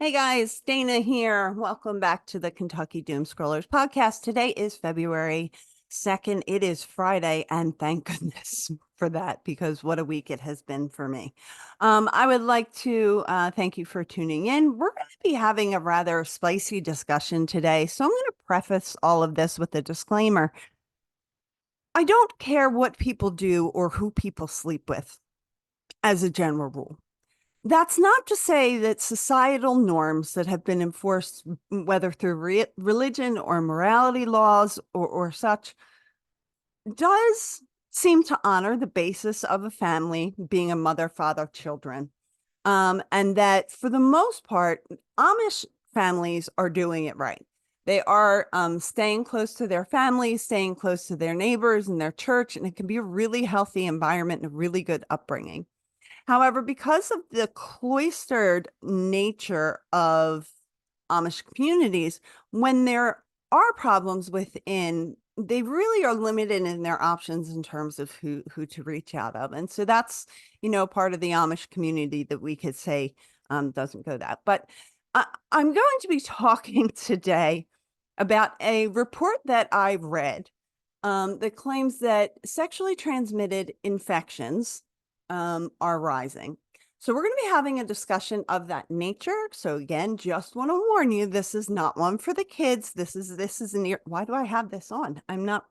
Hey guys, Dana here. Welcome back to the Kentucky Doom Scrollers podcast. Today is February 2nd. It is Friday, and thank goodness for that because what a week it has been for me. I would like to thank you for tuning in. We're going to be having a rather spicy discussion today, so I'm going to preface all of this with a disclaimer. I don't care what people do or who people sleep with as a general rule. That's not to say that societal norms that have been enforced, whether through religion or morality laws or such, does seem to honor the basis of a family being a mother, father, children. And that for the most part, Amish families are doing it right. They are staying close to their families, staying close to their neighbors and their church, and it can be a really healthy environment and a really good upbringing. However, because of the cloistered nature of Amish communities, when there are problems within, they really are limited in their options in terms of who to reach out of. And so that's, part of the Amish community that we could say doesn't go that. But I'm going to be talking today about a report that I read that claims that sexually transmitted infections are rising. So we're going to be having a discussion of that nature. So again, just want to warn you, this is not one for the kids. This is an ear. Why do I have this on? I'm not.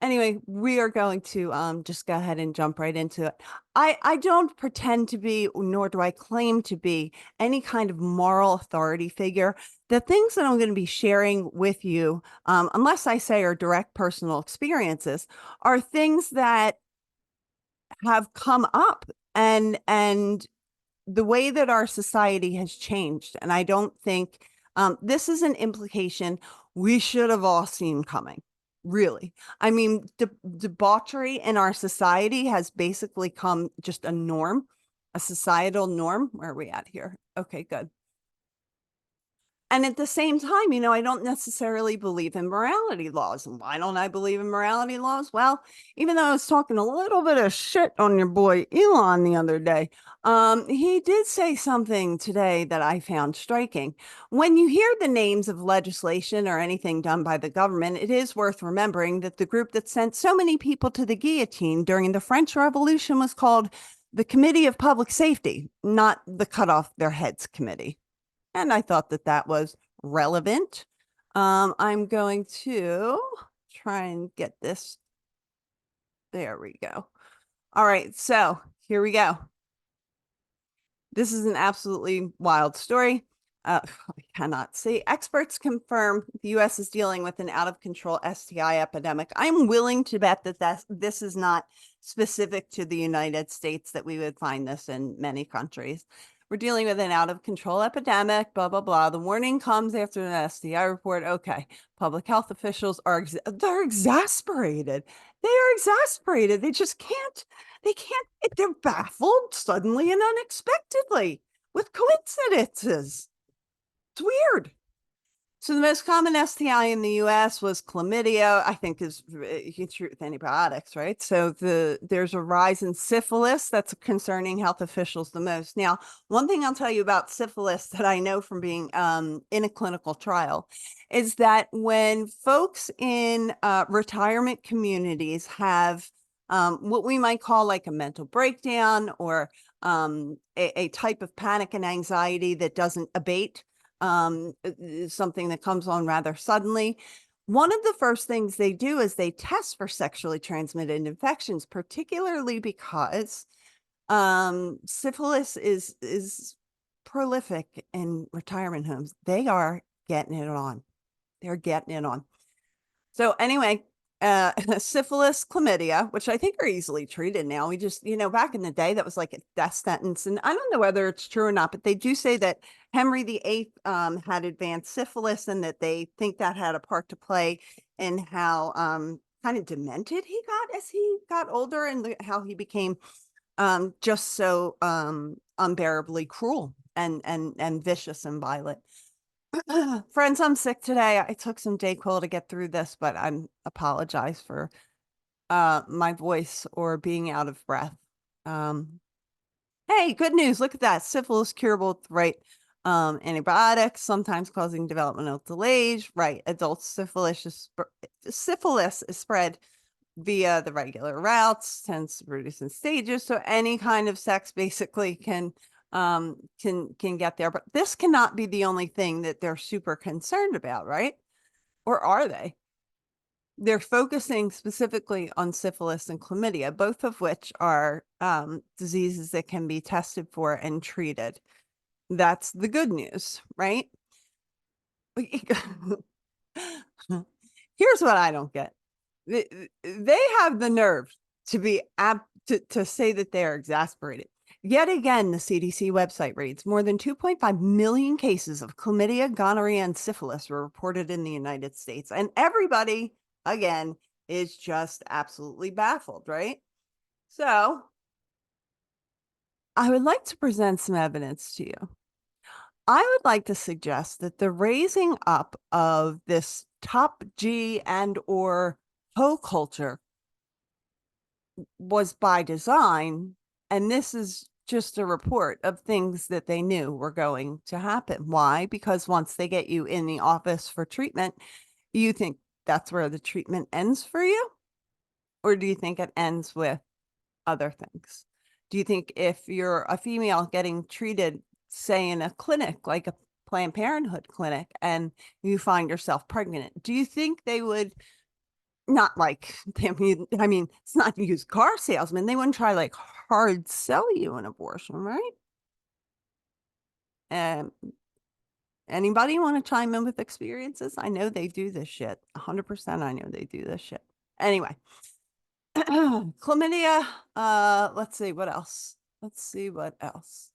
Anyway, we are going to just go ahead and jump right into it. I don't pretend to be, nor do I claim to be any kind of moral authority figure. The things that I'm going to be sharing with you, unless I say are direct personal experiences, are things that have come up and the way that our society has changed. And I don't think this is an implication we should have all seen coming. Really. I mean, debauchery in our society has basically come just a norm, a societal norm. Where are we at here? Okay, good. And at the same time, I don't necessarily believe in morality laws. And why don't I believe in morality laws? Well, even though I was talking a little bit of shit on your boy Elon the other day, he did say something today that I found striking. When you hear the names of legislation or anything done by the government, it is worth remembering that the group that sent so many people to the guillotine during the French Revolution was called the Committee of Public Safety, not the Cut Off Their Heads Committee. And I thought that that was relevant. I'm going to try and get this. There we go. All right, so here we go. This is an absolutely wild story. I cannot see. Experts confirm the U.S. is dealing with an out-of-control STI epidemic. I'm willing to bet that this is not specific to the United States, that we would find this in many countries. We're dealing with an out-of-control epidemic, blah, blah, blah. The warning comes after an STI report. Okay, public health officials they're exasperated. They are exasperated. They're baffled suddenly and unexpectedly with coincidences. It's weird. So the most common STI in the U.S. was chlamydia, I think is you treat with antibiotics, right? So there's a rise in syphilis that's concerning health officials the most. Now, one thing I'll tell you about syphilis that I know from being in a clinical trial is that when folks in retirement communities have what we might call like a mental breakdown or a type of panic and anxiety that doesn't abate, something that comes on rather suddenly. One of the first things they do is they test for sexually transmitted infections, particularly because syphilis is prolific in retirement homes. They are getting it on. They're getting it on. So anyway, syphilis, chlamydia, which I think are easily treated now. We just, back in the day, that was like a death sentence. And I don't know whether it's true or not, but they do say that Henry VIII had advanced syphilis and that they think that had a part to play in how kind of demented he got as he got older and how he became just so unbearably cruel and vicious and violent. Friends, I'm sick today. I took some Dayquil to get through this, but I'm apologize for my voice or being out of breath. Hey, good news. Look at that. Syphilis curable with the right antibiotics, sometimes causing developmental delays. Right. Adult syphilis is spread via the regular routes, tends to produce in stages. So any kind of sex basically can get there. But this cannot be the only thing that they're super concerned about, right? Or are they? They're focusing specifically on syphilis and chlamydia, both of which are diseases that can be tested for and treated. That's the good news, right? Here's what I don't get. They have the nerve to be to say that they're exasperated. Yet again, the CDC website reads more than 2.5 million cases of chlamydia, gonorrhea, and syphilis were reported in the United States. And everybody, again, is just absolutely baffled, right? So I would like to present some evidence to you. I would like to suggest that the raising up of this top G and or hoe culture was by design, and this is just a report of things that they knew were going to happen. Why? Because once they get you in the office for treatment, you think that's where the treatment ends for you? Or do you think it ends with other things? Do you think if you're a female getting treated, say in a clinic, like a Planned Parenthood clinic, and you find yourself pregnant, do you think they would not like, I mean, it's not used car salesman. They wouldn't try like hard sell you an abortion, right? And anybody want to chime in with experiences? I know they do this shit. 100% I know they do this shit. Anyway, chlamydia, let's see what else. Let's see what else.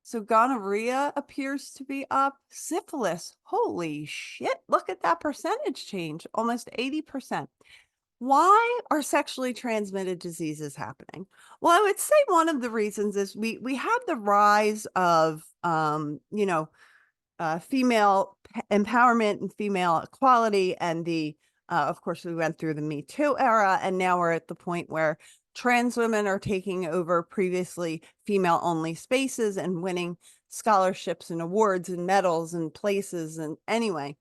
So gonorrhea appears to be up. Syphilis, holy shit, look at that percentage change, almost 80%. Why are sexually transmitted diseases happening? Well, I would say one of the reasons is we had the rise of female empowerment and female equality, and the of course we went through the Me Too era, and now we're at the point where trans women are taking over previously female only spaces and winning scholarships and awards and medals and places. And anyway,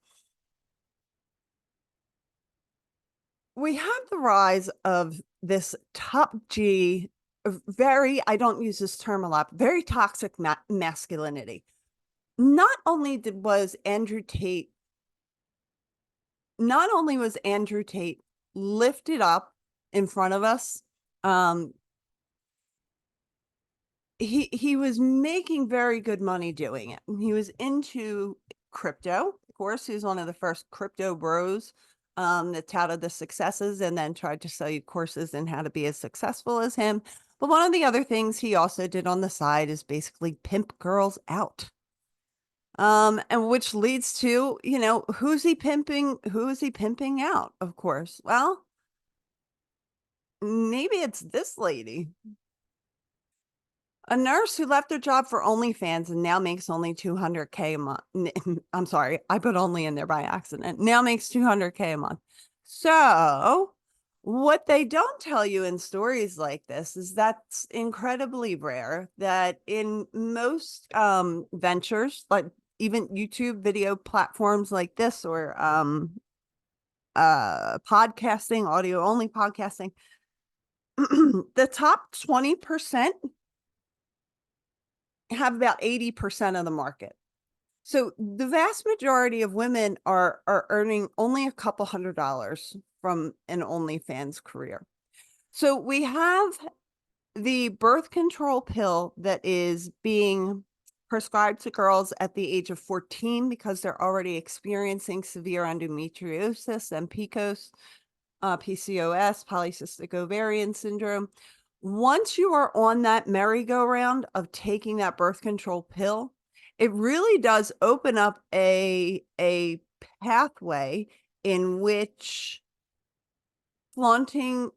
we have the rise of this top G, very, I don't use this term a lot, very toxic masculinity. Not only was Andrew Tate lifted up in front of us, um, he was making very good money doing it. He was into crypto. Of course, he was one of the first crypto bros that touted the successes and then tried to sell you courses in how to be as successful as him. But one of the other things he also did on the side is basically pimp girls out. And which leads to, who's he pimping? Who is he pimping out? Of course. Well, maybe it's this lady. A nurse who left her job for OnlyFans and now makes only 200K a month. I'm sorry, I put only in there by accident. Now makes 200K a month. So, what they don't tell you in stories like this is that's incredibly rare, that in most ventures, like even YouTube video platforms like this, or podcasting, audio only podcasting, the top 20% have about 80% of the market. So the vast majority of women are earning only a couple $100 from an OnlyFans career. So we have the birth control pill that is being prescribed to girls at the age of 14 because they're already experiencing severe endometriosis and PCOS, polycystic ovarian syndrome. Once you are on that merry-go-round of taking that birth control pill, it really does open up a pathway in which flaunting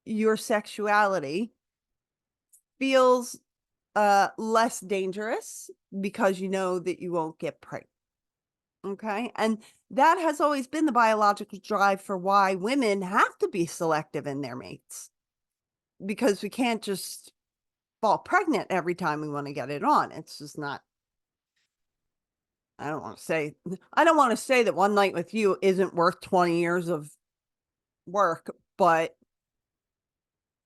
your sexuality feels less dangerous because you know that you won't get pregnant. Okay. And that has always been the biological drive for why women have to be selective in their mates, because we can't just fall pregnant every time we want to get it on. It's just not, I don't want to say that one night with you isn't worth 20 years of work, but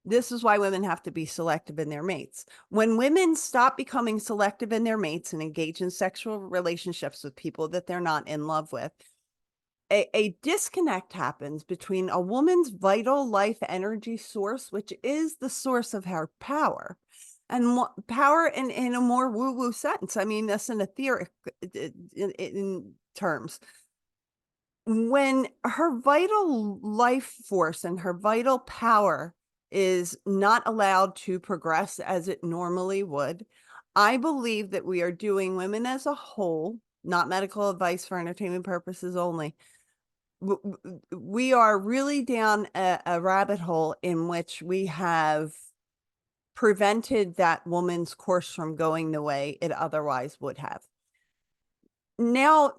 this is why women have to be selective in their mates. When women stop becoming selective in their mates and engage in sexual relationships with people that they're not in love with, a disconnect happens between a woman's vital life energy source, which is the source of her power, and power in a more woo-woo sense. I mean, this in a theory in terms. When her vital life force and her vital power is not allowed to progress as it normally would, I believe that we are doing women as a whole, not medical advice for entertainment purposes only, we are really down a rabbit hole in which we have prevented that woman's course from going the way it otherwise would have. Now,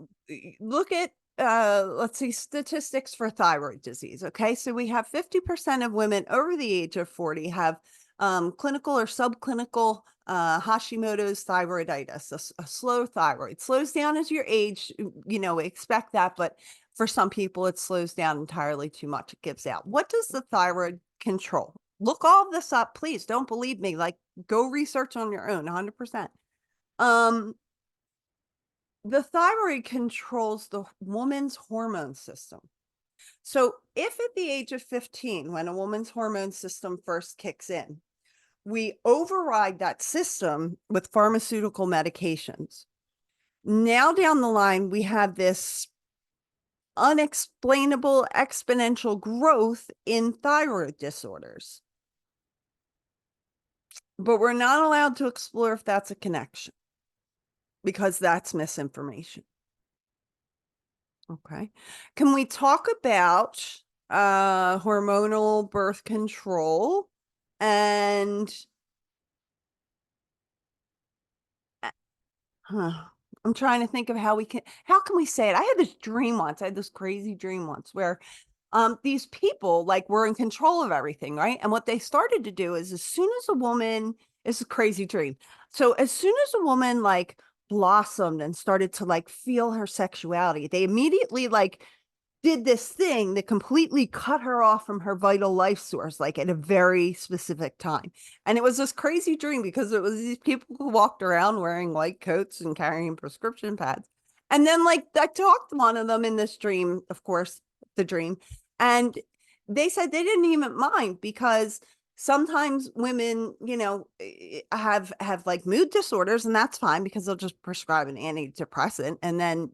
look at, let's see, statistics for thyroid disease. Okay. So we have 50% of women over the age of 40 have clinical or subclinical Hashimoto's thyroiditis, a slow thyroid. Slows down as your age, we expect that, but for some people, it slows down entirely too much. It gives out. What does the thyroid control? Look all this up, please. Don't believe me. Like, go research on your own, 100%. The thyroid controls the woman's hormone system. So if at the age of 15, when a woman's hormone system first kicks in, we override that system with pharmaceutical medications, now down the line, we have this unexplainable exponential growth in thyroid disorders. But we're not allowed to explore if that's a connection, because that's misinformation. Okay. Can we talk about hormonal birth control and I'm trying to think of how can we say it? I had this dream once. I had this crazy dream once where these people like were in control of everything, right? And what they started to do is as soon as a woman, it's a crazy dream. So as soon as a woman like blossomed and started to like feel her sexuality, they immediately like did this thing that completely cut her off from her vital life source, like at a very specific time. And it was this crazy dream because it was these people who walked around wearing white coats and carrying prescription pads. And then, like, I talked to one of them in this dream, of course, the dream, and they said they didn't even mind because sometimes women, have like mood disorders, and that's fine because they'll just prescribe an antidepressant. And then,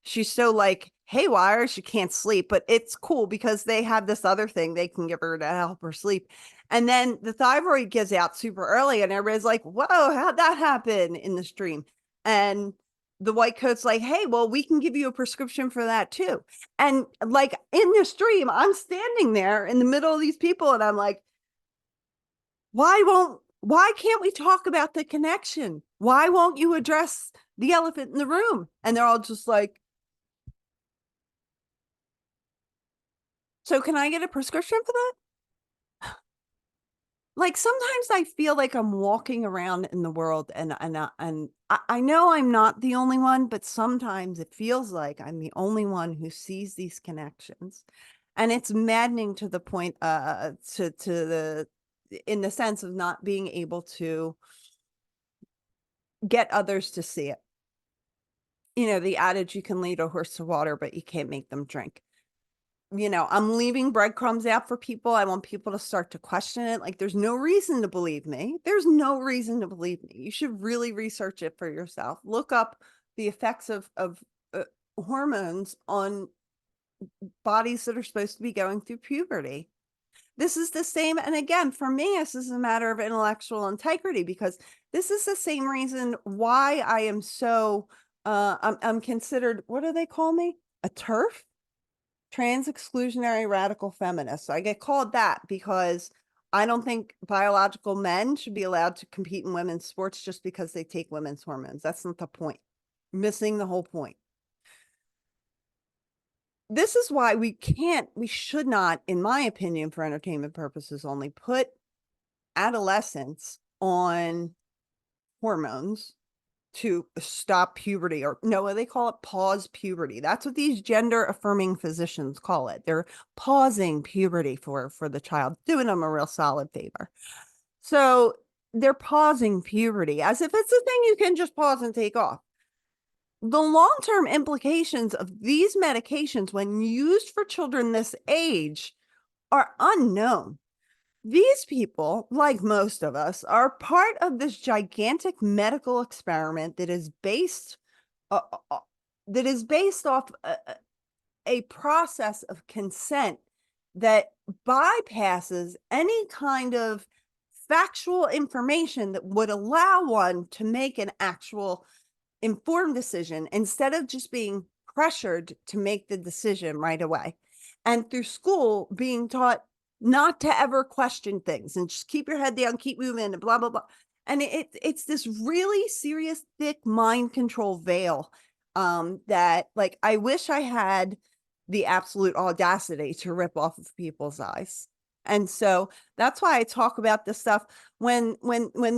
she's so like haywire, she can't sleep, but it's cool because they have this other thing they can give her to help her sleep. And then the thyroid gives out super early, and everybody's like, whoa, how'd that happen in the stream? And the white coat's like, hey, well, we can give you a prescription for that too. And like in the stream, I'm standing there in the middle of these people, and I'm like, why can't we talk about the connection? Why won't you address the elephant in the room? And they're all just like, so can I get a prescription for that? Like sometimes I feel like I'm walking around in the world and I know I'm not the only one, but sometimes it feels like I'm the only one who sees these connections. And it's maddening to the point to the in the sense of not being able to get others to see it. The adage, you can lead a horse to water, but you can't make them drink. I'm leaving breadcrumbs out for people. I want people to start to question it. Like, there's no reason to believe me. There's no reason to believe me. You should really research it for yourself. Look up the effects of hormones on bodies that are supposed to be going through puberty. This is the same. And again, for me, this is a matter of intellectual integrity, because this is the same reason why I am so, I'm considered, what do they call me? A TERF? Trans exclusionary radical feminist. So I get called that because I don't think biological men should be allowed to compete in women's sports just because they take women's hormones. That's not the point. Missing the whole point. This is why we should not, in my opinion, for entertainment purposes only, put adolescents on hormones to stop puberty, or no, they call it pause puberty. That's what these gender affirming physicians call it. They're pausing puberty for the child, doing them a real solid favor. So they're pausing puberty as if it's a thing you can just pause and take off. The long-term implications of these medications when used for children this age are unknown. These people, like most of us, are part of this gigantic medical experiment uh, uh, uh, that is based off a process of consent that bypasses any kind of factual information that would allow one to make an actual informed decision instead of just being pressured to make the decision right away. And through school, being taught not to ever question things and just keep your head down, keep moving, and blah, blah, blah. And it's this really serious, thick mind control veil that, like, I wish I had the absolute audacity to rip off of people's eyes. And so that's why I talk about this stuff. When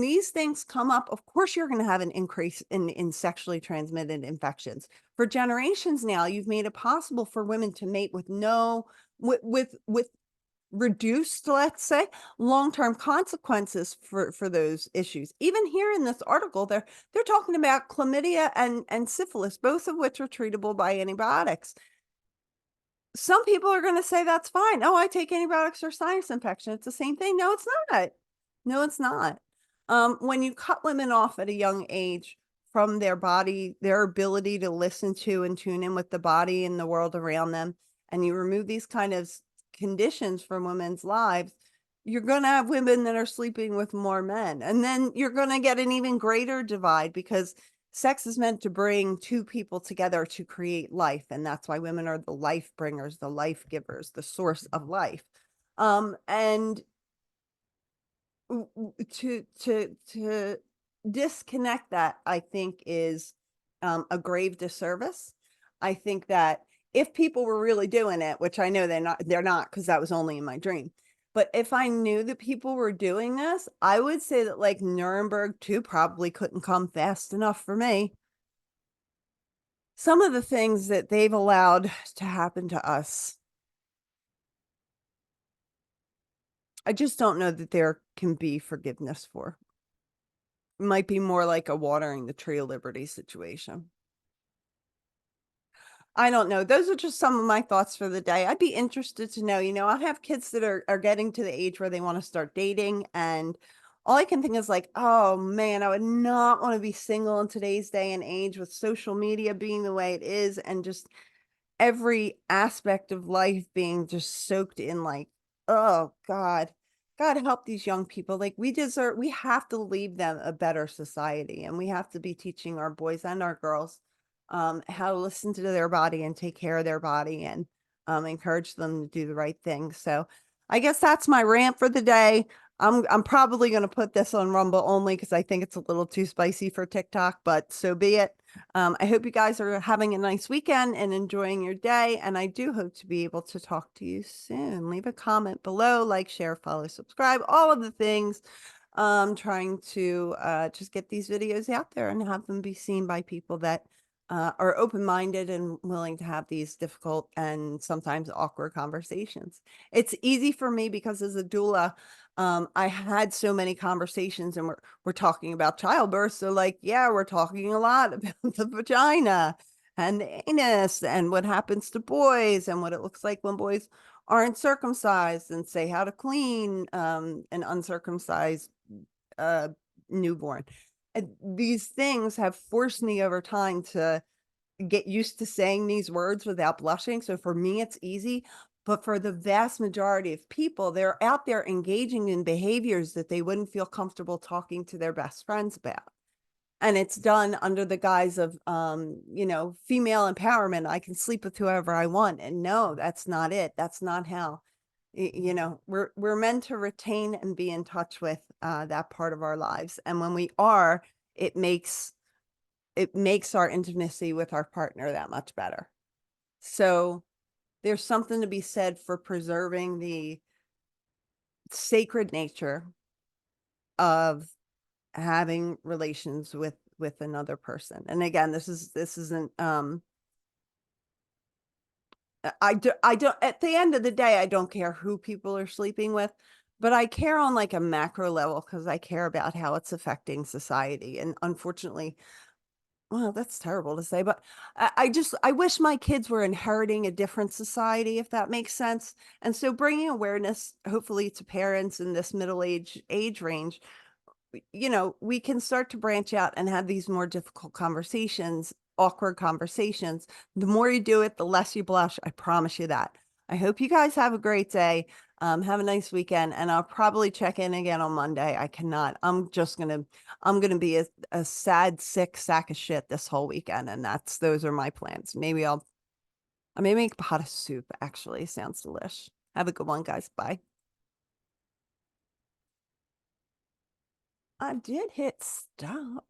these things come up, of course you're going to have an increase in sexually transmitted infections. For generations now, you've made it possible for women to mate with no with reduced, let's say, long-term consequences for those issues. Even here in this article, they're talking about chlamydia and syphilis, both of which are treatable by antibiotics. Some people are going to say that's fine. Oh, I take antibiotics for sinus infection. It's the same thing. No, it's not. No, it's not. When you cut women off at a young age from their body, their ability to listen to and tune in with the body and the world around them, and you remove these kind of conditions from women's lives, you're going to have women that are sleeping with more men. And then you're going to get an even greater divide because sex is meant to bring two people together to create life. And that's why women are the life bringers, the life givers, the source of life. And to disconnect that, I think, is a grave disservice. I think that if people were really doing it, which I know they're not, because that was only in my dream. But if I knew that people were doing this, I would say that, like, Nuremberg 2 probably couldn't come fast enough for me. Some of the things that they've allowed to happen to us, I just don't know that there can be forgiveness for. It might be more like a watering the tree of liberty situation. I don't know. Those are just some of my thoughts for the day. I'd be interested to know, I have kids that are getting to the age where they want to start dating, and all I can think is like, oh man, I would not want to be single in today's day and age with social media being the way it is and just every aspect of life being just soaked in, like, oh God help these young people. Like, we have to leave them a better society, and we have to be teaching our boys and our girls how to listen to their body and take care of their body, and encourage them to do the right thing. So I guess that's my rant for the day. I'm probably going to put this on Rumble only because I think it's a little too spicy for TikTok, but so be it. I hope you guys are having a nice weekend and enjoying your day. And I do hope to be able to talk to you soon. Leave a comment below, like, share, follow, subscribe, all of the things. Trying to just get these videos out there and have them be seen by people that are open-minded and willing to have these difficult and sometimes awkward conversations. It's easy for me because as a doula, I had so many conversations, and we're talking about childbirth. So, like, yeah, we're talking a lot about the vagina and the anus and what happens to boys and what it looks like when boys aren't circumcised, and say how to clean an uncircumcised uh, newborn. And these things have forced me over time to get used to saying these words without blushing. So for me, it's easy. But for the vast majority of people, they're out there engaging in behaviors that they wouldn't feel comfortable talking to their best friends about. And it's done under the guise of, female empowerment. I can sleep with whoever I want. And no, that's not it. That's not how, we're meant to retain and be in touch with that part of our lives. And when we are, it makes our intimacy with our partner that much better. So there's something to be said for preserving the sacred nature of having relations with another person. And again, this isn't I don't at the end of the day, I don't care who people are sleeping with, but I care on like a macro level because I care about how it's affecting society. And unfortunately, well, that's terrible to say, but I wish my kids were inheriting a different society, if that makes sense. And so bringing awareness, hopefully, to parents in this middle age range, we can start to branch out and have these more difficult conversations, awkward conversations. The more you do it, the less you blush. I promise you that. I hope you guys have a great day. Have a nice weekend, and I'll probably check in again on Monday. I cannot. I'm gonna be a sad, sick sack of shit this whole weekend, and those are my plans. I may make pot of soup. Actually, sounds delish. Have a good one, guys. Bye. I did hit stop.